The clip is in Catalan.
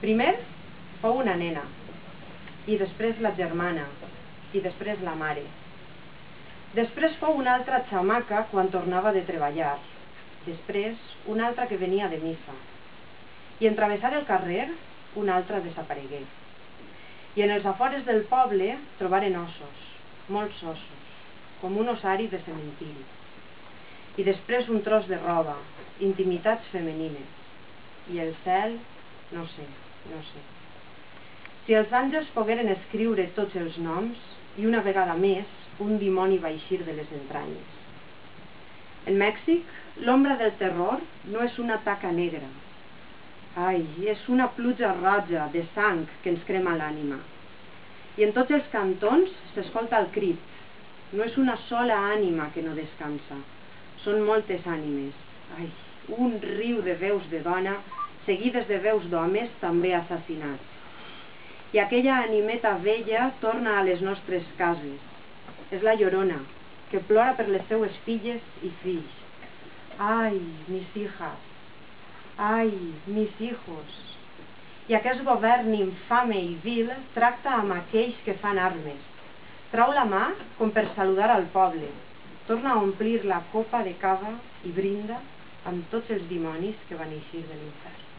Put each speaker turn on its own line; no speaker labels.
Primer fou una nena, i després la germana, i després la mare. Després fou una altra xamaca quan tornava de treballar, després una altra que venia de missa, i en travessar el carrer una altra desaparegué. I en els afores del poble trobaren ossos, molts ossos, com un ossari de cementiri. I després un tros de roba, intimitats femenines. I el cel, no sé. Si els àngels pogueren escriure tots els noms, i una vegada més un dimoni va eixir de les entranyes. En Mèxic, l'ombra del terror no és una taca negra. Ai, és una pluja roja de sang que ens crema l'ànima. I en tots els cantons s'escolta el crit. No és una sola ànima que no descansa. Són moltes ànimes. Ai, un riu de veus de dona seguides de veus d'homes també assassinats. I aquella animeta vella torna a les nostres cases. És la Llorona, que plora per les seues filles i fills. Ai, mis hijas. Ai, mis hijos. I aquest govern infame i vil tracta amb aquells que fan armes. Trau la mà com per saludar al poble. Torna a omplir la copa de cava i brinda amb tots els dimonis que van eixir de l'infern.